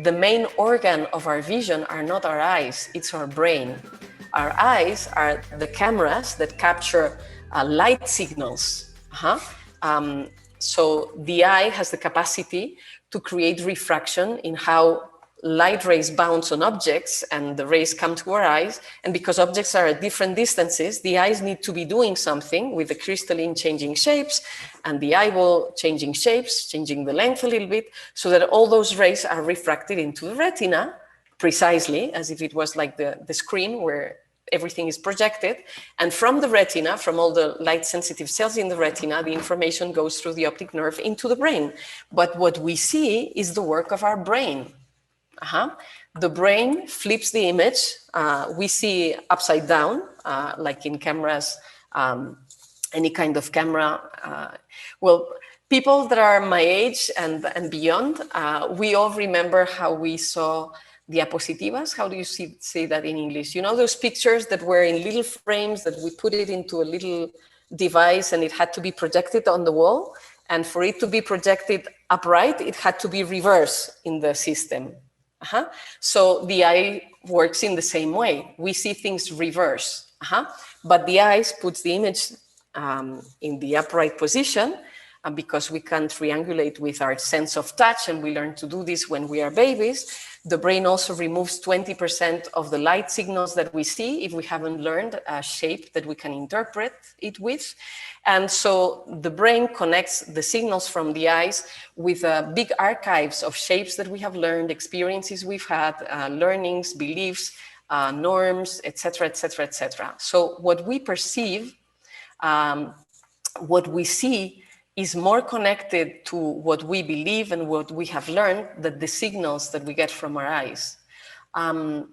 the main organ of our vision are not our eyes, it's our brain. Our eyes are the cameras that capture light signals. So the eye has the capacity to create refraction in how light rays bounce on objects, and the rays come to our eyes. And because objects are at different distances, the eyes need to be doing something with the crystalline changing shapes and the eyeball changing shapes, changing the length a little bit, so that all those rays are refracted into the retina, precisely as if it was like the screen where everything is projected. And from the retina, from all the light sensitive cells in the retina, the information goes through the optic nerve into the brain. But what we see is the work of our brain. The brain flips the image. We see upside down, like in cameras, any kind of camera. Well, people that are my age and beyond, we all remember how we saw diapositivas. How do you say that in English? You know, those pictures that were in little frames that we put it into a little device and it had to be projected on the wall. And for it to be projected upright, it had to be reversed in the system. So the eye works in the same way. We see things reverse, but the eyes puts the image in the upright position, and because we can triangulate with our sense of touch, and we learn to do this when we are babies, the brain also removes 20% of the light signals that we see if we haven't learned a shape that we can interpret it with. And so the brain connects the signals from the eyes with big archives of shapes that we have learned, experiences we've had, learnings, beliefs, norms, etc., etc., etc. So what we perceive, what we see is more connected to what we believe and what we have learned than the signals that we get from our eyes. 80%,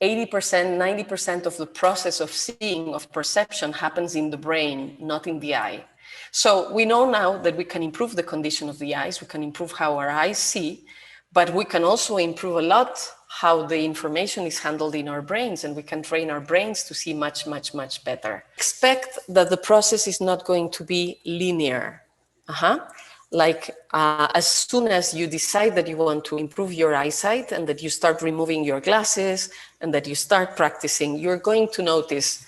90% of the process of seeing, of perception, happens in the brain, not in the eye. So we know now that we can improve the condition of the eyes, we can improve how our eyes see, but we can also improve a lot how the information is handled in our brains, and we can train our brains to see much, much, much better. Expect that the process is not going to be linear. Like as soon as you decide that you want to improve your eyesight and that you start removing your glasses and that you start practicing, you're going to notice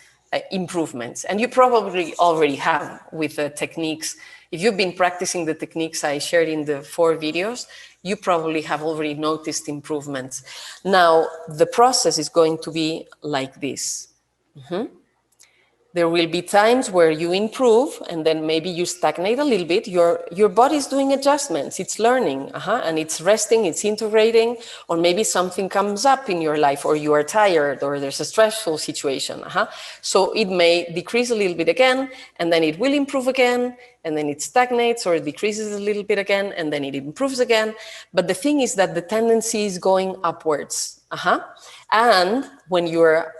improvements. And you probably already have with the techniques. If you've been practicing the techniques I shared in the 4 videos, you probably have already noticed improvements. Now, the process is going to be like this. There will be times where you improve and then maybe you stagnate a little bit. Your body's doing adjustments, it's learning, and it's resting, it's integrating, or maybe something comes up in your life, or you are tired, or there's a stressful situation. So it may decrease a little bit again, and then it will improve again, and then it stagnates or it decreases a little bit again, and then it improves again. But the thing is that the tendency is going upwards. And when you're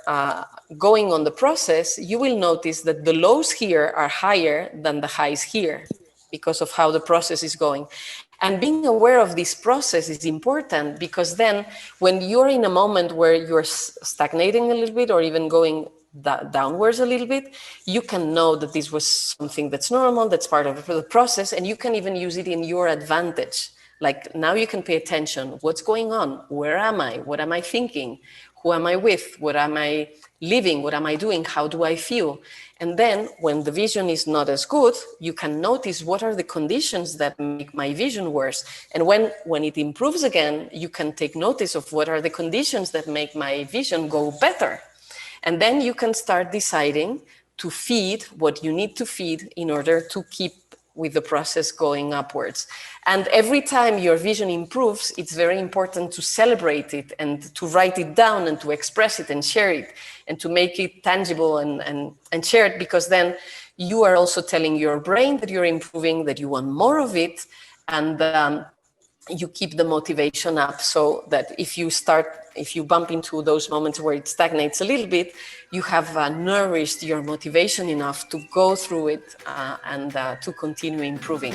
going on the process, you will notice that the lows here are higher than the highs here because of how the process is going. And being aware of this process is important, because then when you're in a moment where you're stagnating a little bit or even going downwards a little bit, you can know that this was something that's normal, that's part of the process, and you can even use it in your advantage. Like now you can pay attention. What's going on? Where am I? What am I thinking? Who am I with? What am I living? What am I doing? How do I feel? And then when the vision is not as good, you can notice what are the conditions that make my vision worse. And when it improves again, you can take notice of what are the conditions that make my vision go better. And then you can start deciding to feed what you need to feed in order to keep with the process going upwards. And every time your vision improves, it's very important to celebrate it and to write it down and to express it and share it and to make it tangible and share it, because then you are also telling your brain that you're improving, that you want more of it, and you keep the motivation up, so that if you bump into those moments where it stagnates a little bit, you have nourished your motivation enough to go through it and to continue improving.